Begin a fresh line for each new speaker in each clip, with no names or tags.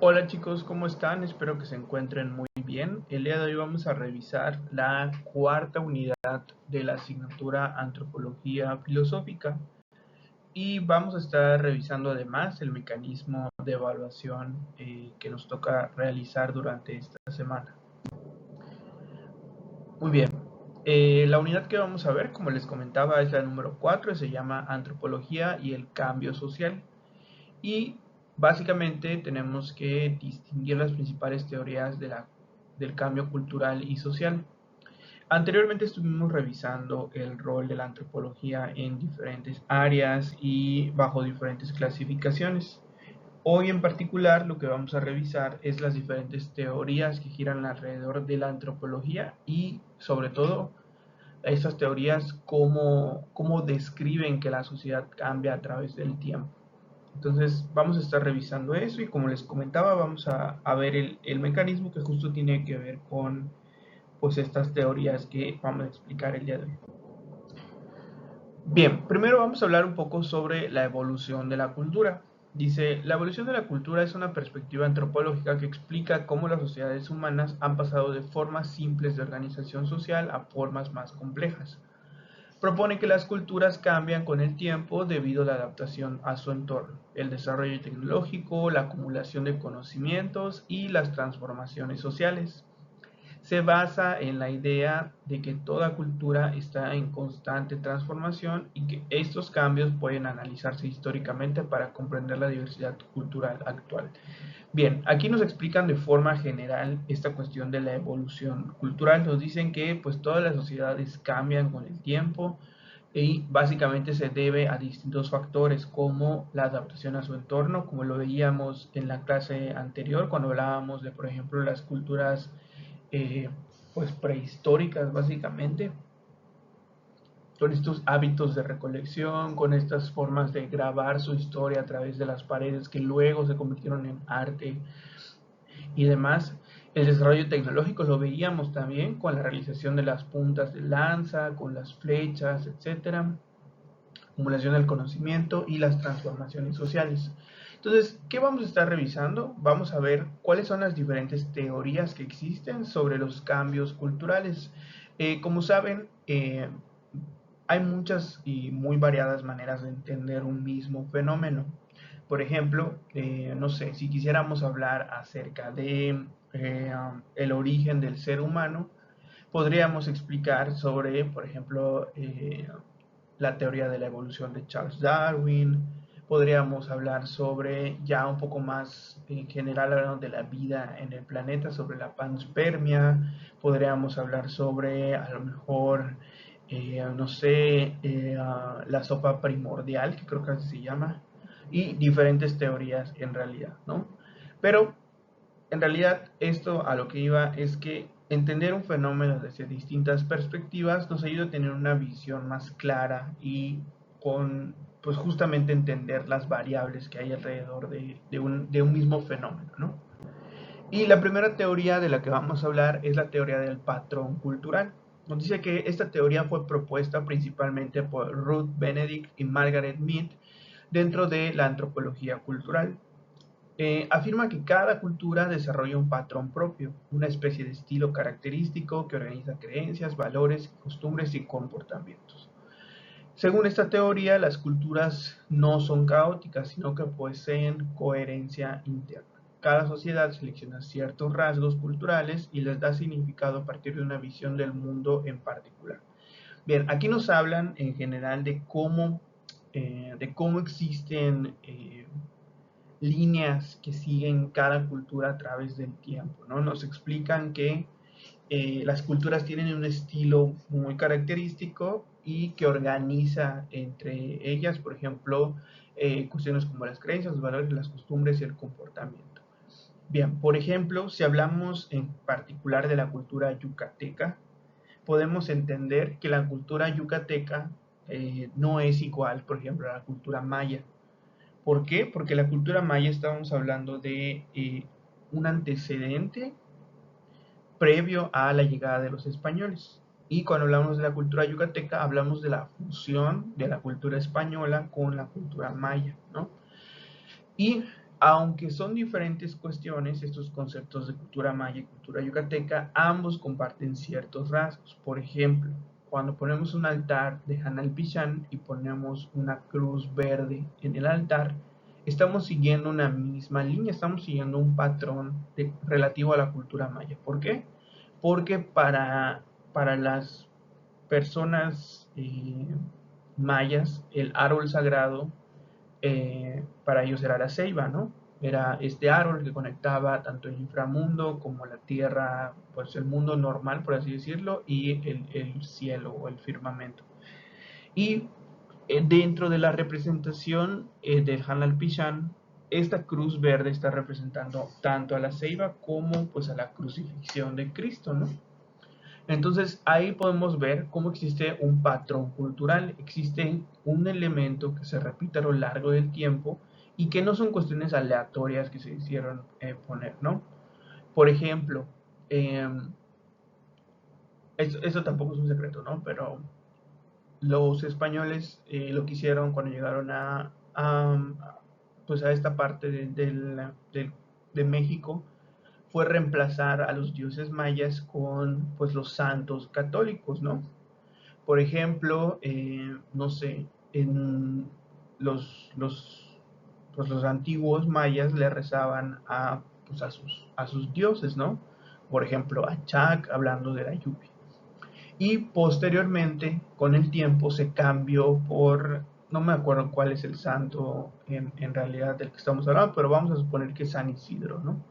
Hola chicos, ¿cómo están? Espero que se encuentren muy bien. El día de hoy vamos a revisar la cuarta unidad de la asignatura Antropología Filosófica y vamos a estar revisando además el mecanismo de evaluación que nos toca realizar durante esta semana. Muy bien, la unidad que vamos a ver, como les comentaba, es la número 4 y se llama Antropología y el cambio social. Y básicamente tenemos que distinguir las principales teorías del cambio cultural y social. Anteriormente estuvimos revisando el rol de la antropología en diferentes áreas y bajo diferentes clasificaciones. Hoy en particular lo que vamos a revisar es las diferentes teorías que giran alrededor de la antropología y sobre todo estas teorías cómo describen que la sociedad cambia a través del tiempo. Entonces vamos a estar revisando eso y como les comentaba vamos a ver el mecanismo que justo tiene que ver con pues estas teorías que vamos a explicar el día de hoy. Bien, primero vamos a hablar un poco sobre la evolución de la cultura. Dice, la evolución de la cultura es una perspectiva antropológica que explica cómo las sociedades humanas han pasado de formas simples de organización social a formas más complejas. Propone que las culturas cambian con el tiempo debido a la adaptación a su entorno, el desarrollo tecnológico, la acumulación de conocimientos y las transformaciones sociales. Se basa en la idea de que toda cultura está en constante transformación y que estos cambios pueden analizarse históricamente para comprender la diversidad cultural actual. Bien, aquí nos explican de forma general esta cuestión de la evolución cultural. Nos dicen que pues todas las sociedades cambian con el tiempo y básicamente se debe a distintos factores como la adaptación a su entorno, como lo veíamos en la clase anterior cuando hablábamos de, por ejemplo, las culturas eh, pues prehistóricas básicamente, con estos hábitos de recolección, con estas formas de grabar su historia a través de las paredes que luego se convirtieron en arte y demás. El desarrollo tecnológico lo veíamos también con la realización de las puntas de lanza, con las flechas, etcétera, acumulación del conocimiento y las transformaciones sociales. Entonces, ¿qué vamos a estar revisando? Vamos a ver cuáles son las diferentes teorías que existen sobre los cambios culturales. Como saben, hay muchas y muy variadas maneras de entender un mismo fenómeno. Por ejemplo, no sé, si quisiéramos hablar acerca de el origen del ser humano, podríamos explicar sobre, por ejemplo, la teoría de la evolución de Charles Darwin. Podríamos hablar sobre ya un poco más en general hablando de la vida en el planeta, sobre la panspermia. Podríamos hablar sobre a lo mejor, no sé, la sopa primordial, que creo que así se llama, y diferentes teorías en realidad, ¿no? Pero en realidad esto a lo que iba es que entender un fenómeno desde distintas perspectivas nos ayuda a tener una visión más clara y con pues justamente entender las variables que hay alrededor de un mismo fenómeno, ¿no? Y la primera teoría de la que vamos a hablar es la teoría del patrón cultural. Nos dice que esta teoría fue propuesta principalmente por Ruth Benedict y Margaret Mead dentro de la antropología cultural. Afirma que cada cultura desarrolla un patrón propio, una especie de estilo característico que organiza creencias, valores, costumbres y comportamientos. Según esta teoría, las culturas no son caóticas, sino que poseen coherencia interna. Cada sociedad selecciona ciertos rasgos culturales y les da significado a partir de una visión del mundo en particular. Bien, aquí nos hablan en general de cómo existen líneas que siguen cada cultura a través del tiempo, ¿no? Nos explican que las culturas tienen un estilo muy característico y que organiza entre ellas, por ejemplo, cuestiones como las creencias, los valores, las costumbres y el comportamiento. Bien, por ejemplo, si hablamos en particular de la cultura yucateca, podemos entender que la cultura yucateca no es igual, por ejemplo, a la cultura maya. ¿Por qué? Porque la cultura maya estábamos hablando de un antecedente previo a la llegada de los españoles. Y cuando hablamos de la cultura yucateca, hablamos de la fusión de la cultura española con la cultura maya, ¿no? Y Aunque son diferentes cuestiones, estos conceptos de cultura maya y cultura yucateca, ambos comparten ciertos rasgos. Por ejemplo, cuando ponemos un altar de Hanalpichán y ponemos una cruz verde en el altar, estamos siguiendo una misma línea, estamos siguiendo un patrón relativo a la cultura maya. ¿Por qué? Porque para las personas mayas, el árbol sagrado para ellos era la ceiba, ¿no? Era este árbol que conectaba tanto el inframundo como la tierra, pues el mundo normal, por así decirlo, y el cielo o el firmamento. Y dentro de la representación del Hanal Pichán, esta cruz verde está representando tanto a la ceiba como pues a la crucifixión de Cristo, ¿no? Entonces ahí podemos ver cómo existe un patrón cultural, existe un elemento que se repite a lo largo del tiempo y que no son cuestiones aleatorias que se hicieron poner, ¿no? Por ejemplo, eh, eso tampoco es un secreto, ¿no? Pero los españoles lo que hicieron cuando llegaron pues a esta parte de México fue reemplazar a los dioses mayas con pues los santos católicos, ¿no? Por ejemplo, no sé, en los, los, pues los antiguos mayas le rezaban pues a sus dioses, ¿no? Por ejemplo, a Chac, hablando de la lluvia. Y posteriormente, con el tiempo, se cambió por, no me acuerdo cuál es el santo en realidad del que estamos hablando, pero vamos a suponer que es San Isidro, ¿no?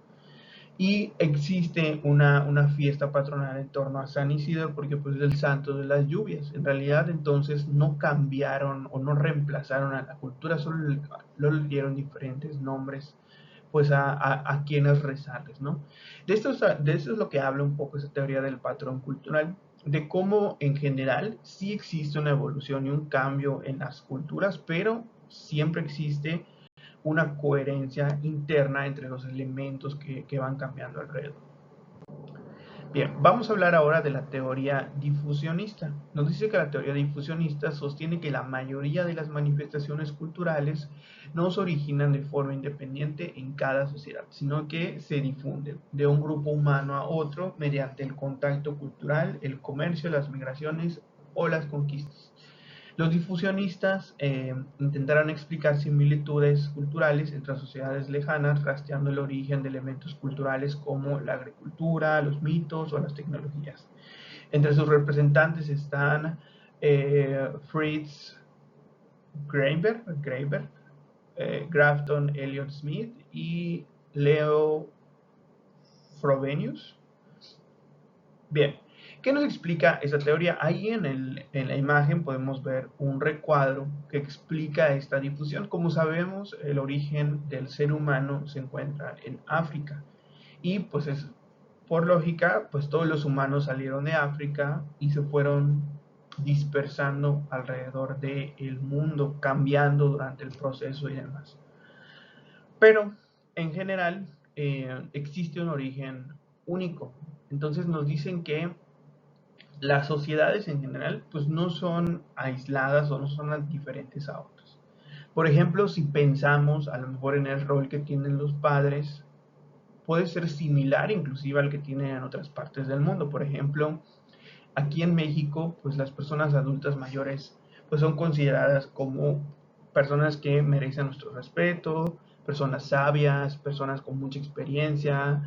Y existe una fiesta patronal en torno a San Isidro porque pues es el santo de las lluvias. En realidad entonces no cambiaron o no reemplazaron a la cultura, solo le dieron diferentes nombres pues a quienes rezarles, ¿no? De esto es lo que habla un poco esa teoría del patrón cultural, de cómo en general sí existe una evolución y un cambio en las culturas, pero siempre existe una coherencia interna entre los elementos que van cambiando alrededor. Bien, vamos a hablar ahora de la teoría difusionista. Nos dice que la teoría difusionista sostiene que la mayoría de las manifestaciones culturales no se originan de forma independiente en cada sociedad, sino que se difunden de un grupo humano a otro mediante el contacto cultural, el comercio, las migraciones o las conquistas. Los difusionistas intentaron explicar similitudes culturales entre sociedades lejanas, rastreando el origen de elementos culturales como la agricultura, los mitos o las tecnologías. Entre sus representantes están Fritz Graeber, Grafton Elliott Smith y Leo Frobenius. Bien, ¿qué nos explica esta teoría? Ahí en la imagen podemos ver un recuadro que explica esta difusión. Como sabemos, el origen del ser humano se encuentra en África y pues es por lógica, pues todos los humanos salieron de África y se fueron dispersando alrededor del mundo, cambiando durante el proceso y demás. Pero en general existe un origen único. Entonces nos dicen que las sociedades en general pues no son aisladas o no son diferentes a otras. Por ejemplo, si pensamos a lo mejor en el rol que tienen los padres, puede ser similar inclusive al que tienen en otras partes del mundo. Por ejemplo, aquí en México, pues las personas adultas mayores pues son consideradas como personas que merecen nuestro respeto, personas sabias, personas con mucha experiencia,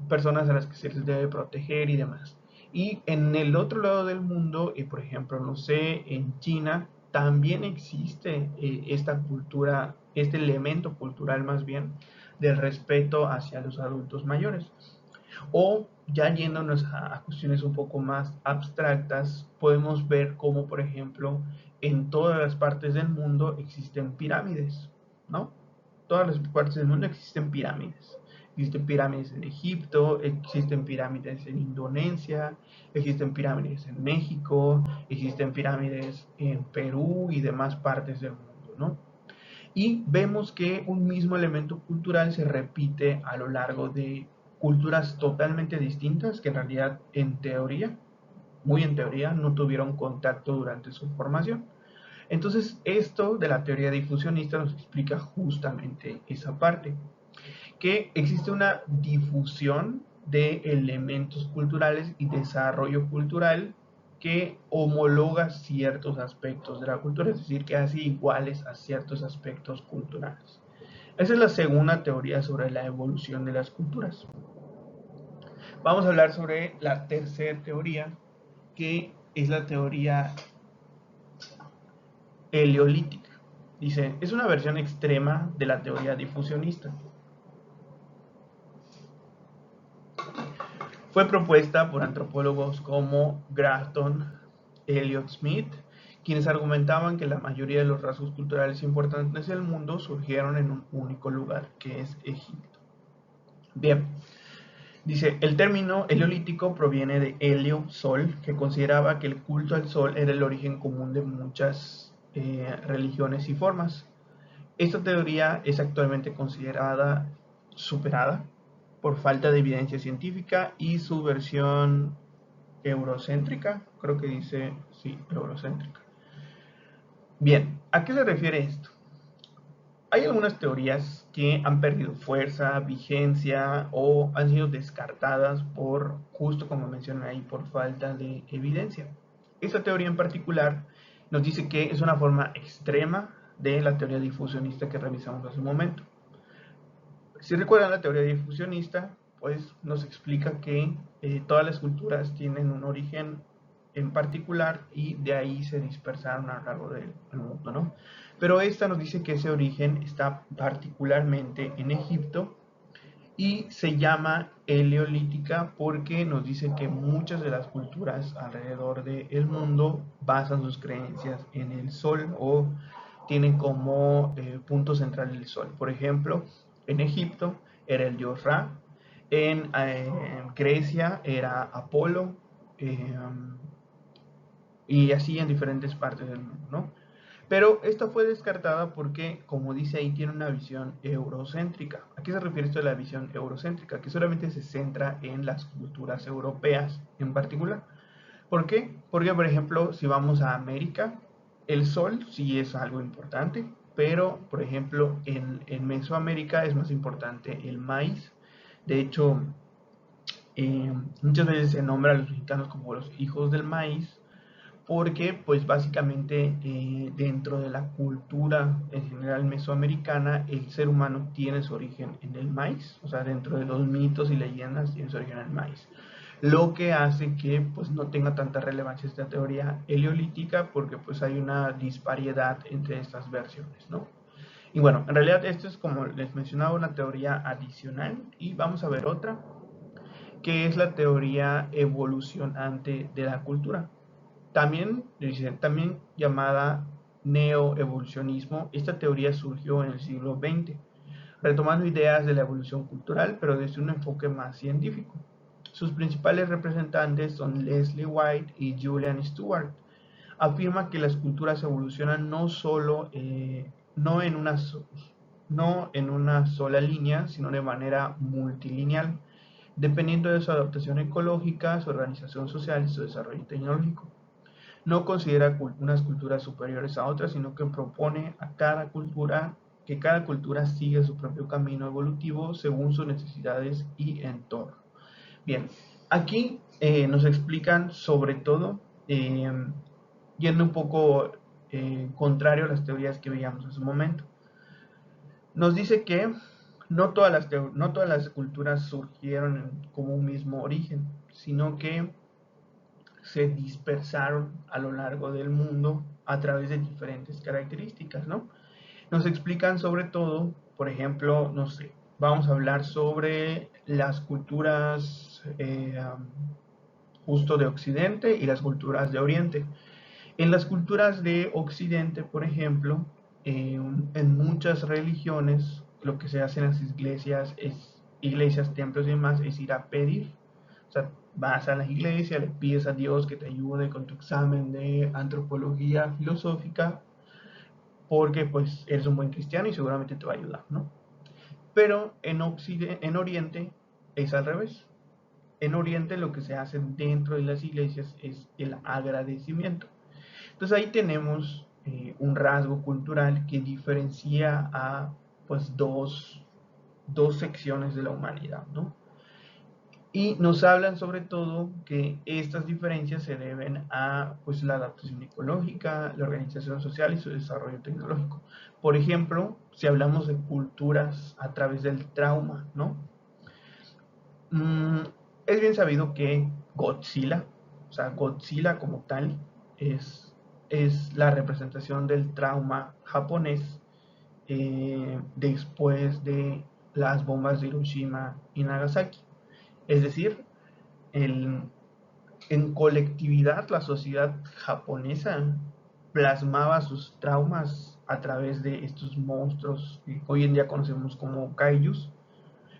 personas a las que se les debe proteger y demás. Y en el otro lado del mundo, y por ejemplo, no sé, en China también existe esta cultura, este elemento cultural más bien, del respeto hacia los adultos mayores. O ya yéndonos a cuestiones un poco más abstractas, podemos ver cómo, por ejemplo, en todas las partes del mundo existen pirámides, ¿no? Todas las partes del mundo existen pirámides. Existen pirámides en Egipto, existen pirámides en Indonesia, existen pirámides en México, existen pirámides en Perú y demás partes del mundo, ¿no? Y vemos que un mismo elemento cultural se repite a lo largo de culturas totalmente distintas que en realidad en teoría, muy en teoría, no tuvieron contacto durante su formación. Entonces, esto de la teoría difusionista nos explica justamente esa parte, que existe una difusión de elementos culturales y desarrollo cultural que homologa ciertos aspectos de la cultura, es decir, que hace iguales a ciertos aspectos culturales. Esa es la segunda teoría sobre la evolución de las culturas. Vamos a hablar sobre la tercera teoría, que es la teoría heleolítica. Dice, es una versión extrema de la teoría difusionista. Fue propuesta por antropólogos como Grafton, Elliot Smith, quienes argumentaban que la mayoría de los rasgos culturales importantes del mundo surgieron en un único lugar, que es Egipto. Bien, dice, el término heleolítico proviene de helio, sol, que consideraba que el culto al sol era el origen común de muchas religiones y formas. Esta teoría es actualmente considerada superada por falta de evidencia científica y su versión eurocéntrica, creo que dice, sí, eurocéntrica. Bien, ¿a qué se refiere esto? Hay algunas teorías que han perdido fuerza, vigencia o han sido descartadas por, justo como mencioné ahí, por falta de evidencia. Esta teoría en particular nos dice que es una forma extrema de la teoría difusionista que revisamos hace un momento. Si recuerdan la teoría difusionista, pues nos explica que todas las culturas tienen un origen en particular y de ahí se dispersaron a lo largo del mundo, ¿no? Pero esta nos dice que ese origen está particularmente en Egipto y se llama heleolítica porque nos dice que muchas de las culturas alrededor del mundo basan sus creencias en el sol o tienen como punto central el sol. Por ejemplo, en Egipto era el dios Ra, en Grecia era Apolo, eh, y así en diferentes partes del mundo, ¿no? Pero esta fue descartada porque, como dice ahí, tiene una visión eurocéntrica. ¿A qué se refiere esto de la visión eurocéntrica? Que solamente se centra en las culturas europeas en particular. ¿Por qué? Porque, por ejemplo, si vamos a América, el sol sí es algo importante, pero, por ejemplo, en Mesoamérica es más importante el maíz. De hecho, muchas veces se nombra a los mexicanos como los hijos del maíz, porque pues básicamente dentro de la cultura en general mesoamericana el ser humano tiene su origen en el maíz, o sea, dentro de los mitos y leyendas tiene su origen en el maíz, lo que hace que pues no tenga tanta relevancia esta teoría heleolítica porque pues hay una disparidad entre estas versiones, ¿no? Y bueno, en realidad esto es, como les mencionaba, una teoría adicional y vamos a ver otra, que es la teoría evolucionante de la cultura. También llamada neoevolucionismo, esta teoría surgió en el siglo XX, retomando ideas de la evolución cultural, pero desde un enfoque más científico. Sus principales representantes son Leslie White y Julian Stewart. Afirma que las culturas evolucionan no en una sola línea, sino de manera multilineal, dependiendo de su adaptación ecológica, su organización social y su desarrollo tecnológico. No considera unas culturas superiores a otras, sino que propone a que cada cultura siga su propio camino evolutivo según sus necesidades y entorno. Bien, aquí nos explican sobre todo, eh, yendo un poco contrario a las teorías que veíamos hace un momento. Nos dice que no todas las culturas surgieron como un mismo origen, sino que se dispersaron a lo largo del mundo a través de diferentes características, ¿no? Nos explican sobre todo, por ejemplo, no sé, vamos a hablar sobre las culturas justo de Occidente y las culturas de Oriente. En las culturas de Occidente, por ejemplo, en muchas religiones, lo que se hace en las iglesias, templos y demás, es ir a pedir. O sea, vas a la iglesia, le pides a Dios que te ayude con tu examen de antropología filosófica, porque pues eres un buen cristiano y seguramente te va a ayudar, ¿no? Pero en Oriente es al revés. En Oriente lo que se hace dentro de las iglesias es el agradecimiento. Entonces ahí tenemos un rasgo cultural que diferencia a pues dos secciones de la humanidad, ¿no? Y nos hablan sobre todo que estas diferencias se deben a pues, la adaptación ecológica, la organización social y su desarrollo tecnológico. Por ejemplo, si hablamos de culturas a través del trauma, ¿no? Mm, es bien sabido que Godzilla, o sea, Godzilla como tal, es, es la representación del trauma japonés después de las bombas de Hiroshima y Nagasaki. Es decir, el, en colectividad la sociedad japonesa plasmaba sus traumas a través de estos monstruos que hoy en día conocemos como kaijus.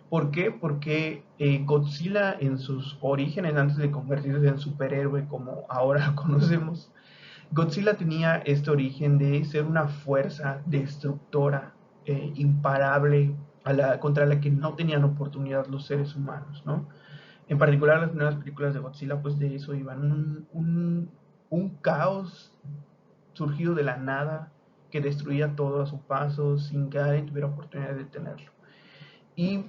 ¿Por qué? Porque Godzilla en sus orígenes, antes de convertirse en superhéroe como ahora lo conocemos, Godzilla tenía este origen de ser una fuerza destructora imparable contra la que no tenían oportunidad los seres humanos, ¿no? En particular las primeras películas de Godzilla, pues de eso iban, un caos surgido de la nada que destruía todo a su paso sin que alguien tuviera oportunidad de detenerlo. Y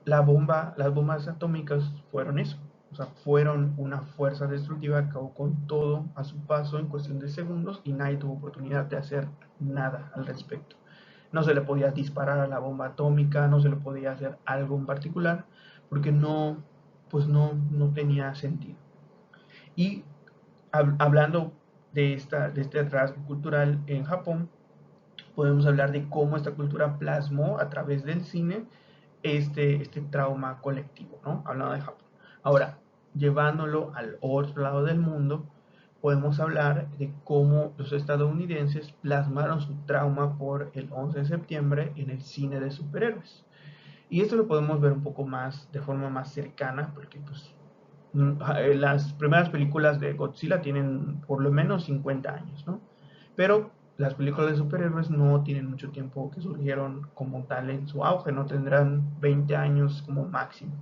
las bombas atómicas fueron eso, o sea, fueron una fuerza destructiva que acabó con todo a su paso en cuestión de segundos y nadie tuvo oportunidad de hacer nada al respecto. No se le podía disparar a la bomba atómica, no se le podía hacer algo en particular, porque no, pues no tenía sentido. Y hablando de este rasgo cultural en Japón, podemos hablar de cómo esta cultura plasmó a través del cine este trauma colectivo, ¿no? Hablando de Japón. Ahora, llevándolo al otro lado del mundo, podemos hablar de cómo los estadounidenses plasmaron su trauma por el 11 de septiembre en el cine de superhéroes. Y esto lo podemos ver un poco más, de forma más cercana, porque pues las primeras películas de Godzilla tienen por lo menos 50 años, ¿no? Pero las películas de superhéroes no tienen mucho tiempo que surgieron como tal en su auge, no tendrán 20 años como máximo.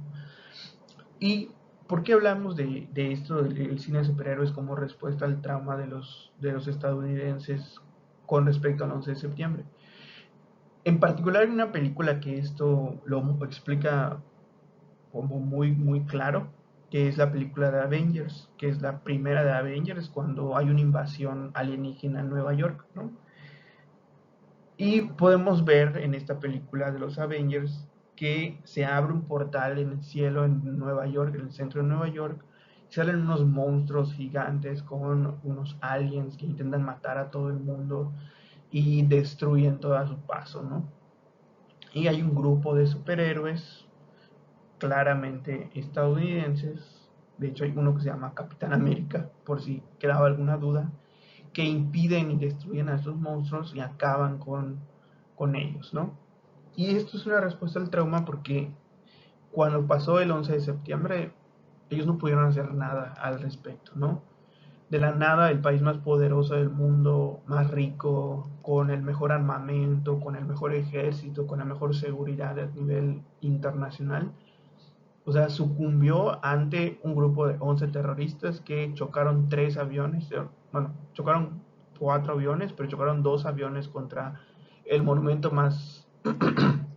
¿Y por qué hablamos de esto del cine de superhéroes como respuesta al trauma de los estadounidenses con respecto al 11 de septiembre? En particular, en una película que esto lo explica como muy claro, que es la película de Avengers, que es la primera de Avengers cuando hay una invasión alienígena en Nueva York, ¿no? Y podemos ver en esta película de los Avengers que se abre un portal en el cielo en Nueva York, en el centro de Nueva York, y salen unos monstruos gigantes con unos aliens que intentan matar a todo el mundo y destruyen todo a su paso, ¿no? Y hay un grupo de superhéroes claramente estadounidenses, de hecho hay uno que se llama Capitán América, por si quedaba alguna duda, que impiden y destruyen a estos monstruos y acaban con ellos, ¿no? Y esto es una respuesta al trauma porque cuando pasó el 11 de septiembre, ellos no pudieron hacer nada al respecto, ¿no? De la nada, el país más poderoso del mundo, más rico, con el mejor armamento, con el mejor ejército, con la mejor seguridad a nivel internacional, o sea, sucumbió ante un grupo de 11 terroristas que chocaron 3 aviones, bueno, chocaron 4 aviones, pero chocaron 2 aviones contra el monumento más,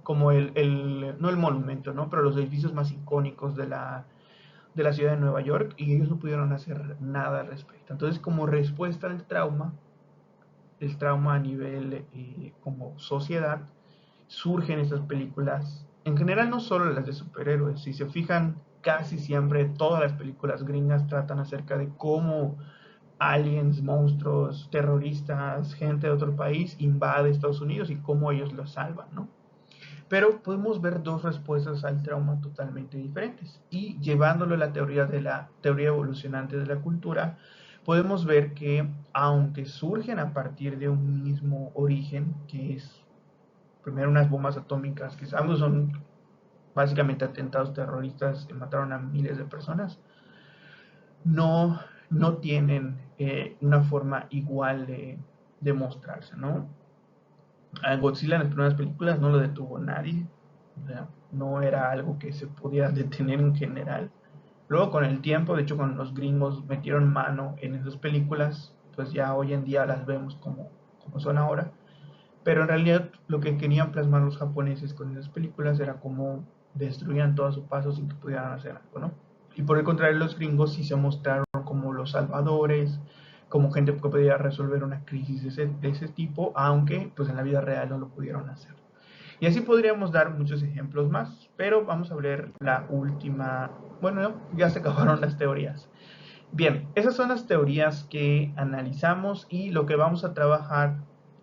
como no el monumento, ¿no? Pero los edificios más icónicos de la ciudad de Nueva York y ellos no pudieron hacer nada al respecto. Entonces, como respuesta al trauma, el trauma a nivel como sociedad, surgen estas películas. En general no solo las de superhéroes, si se fijan, casi siempre todas las películas gringas tratan acerca de cómo aliens, monstruos, terroristas, gente de otro país invade Estados Unidos y cómo ellos lo salvan, ¿no? Pero podemos ver dos respuestas al trauma totalmente diferentes. Y llevándolo a la teoría de la teoría evolucionante de la cultura, podemos ver que aunque surgen a partir de un mismo origen, que es primero unas bombas atómicas, que ambos son básicamente atentados terroristas que mataron a miles de personas, no, no tienen una forma igual de mostrarse, ¿no? A Godzilla en las primeras películas no lo detuvo nadie, o sea, no era algo que se pudiera detener en general. Luego con el tiempo, de hecho cuando los gringos metieron mano en esas películas, pues ya hoy en día las vemos como como son ahora, pero en realidad lo que querían plasmar los japoneses con esas películas era cómo destruían todo a su paso sin que pudieran hacer algo, ¿no? Y por el contrario, los gringos sí se mostraron como los salvadores, como gente que podía resolver una crisis de ese tipo, aunque pues en la vida real no lo pudieron hacer. Y así podríamos dar muchos ejemplos más, pero vamos a ver la última. Bueno, no, ya se acabaron las teorías. Bien, esas son las teorías que analizamos y lo que vamos a trabajar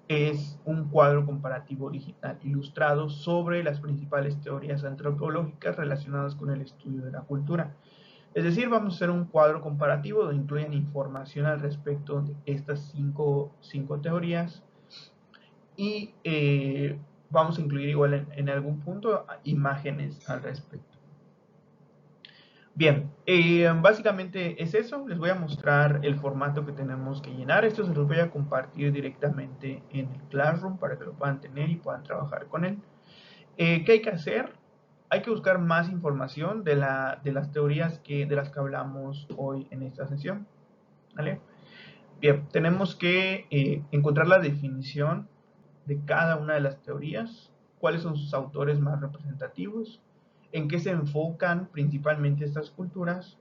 es un cuadro comparativo digital ilustrado sobre las principales teorías antropológicas relacionadas con el estudio de la cultura. Es decir, vamos a hacer un cuadro comparativo donde incluyen información al respecto de estas cinco teorías y vamos a incluir igual en algún punto imágenes al respecto. Bien, básicamente es eso. Les voy a mostrar el formato que tenemos que llenar. Esto se los voy a compartir directamente en el Classroom para que lo puedan tener y puedan trabajar con él. ¿Qué hay que hacer? Hay que buscar más información de las teorías de las que hablamos hoy en esta sesión. ¿Vale? Bien, tenemos que encontrar la definición de cada una de las teorías, cuáles son sus autores más representativos, en qué se enfocan principalmente estas culturas,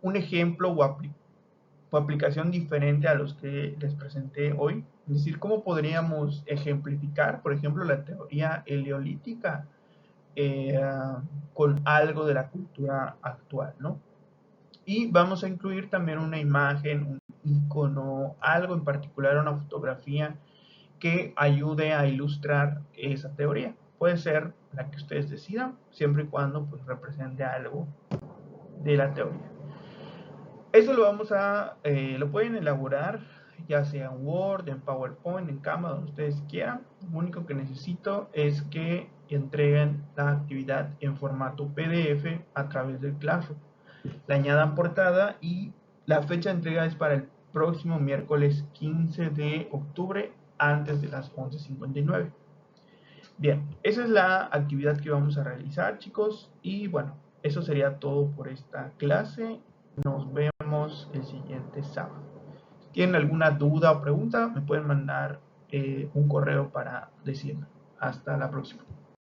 un ejemplo o aplicación diferente a los que les presenté hoy, es decir, cómo podríamos ejemplificar, por ejemplo, la teoría heleolítica eh, con algo de la cultura actual, ¿no? Y vamos a incluir también una imagen, un icono, algo en particular, una fotografía que ayude a ilustrar esa teoría. Puede ser la que ustedes decidan, siempre y cuando pues, represente algo de la teoría. Eso lo pueden elaborar ya sea en Word, en PowerPoint, en Canva, donde ustedes quieran. Lo único que necesito es que entreguen la actividad en formato PDF a través del Classroom. Le añadan portada y la fecha de entrega es para el próximo miércoles 15 de octubre antes de las 11:59. Bien, esa es la actividad que vamos a realizar, chicos. Y bueno, eso sería todo por esta clase. Nos vemos el siguiente sábado. Si tienen alguna duda o pregunta, me pueden mandar un correo para decirme. Hasta la próxima.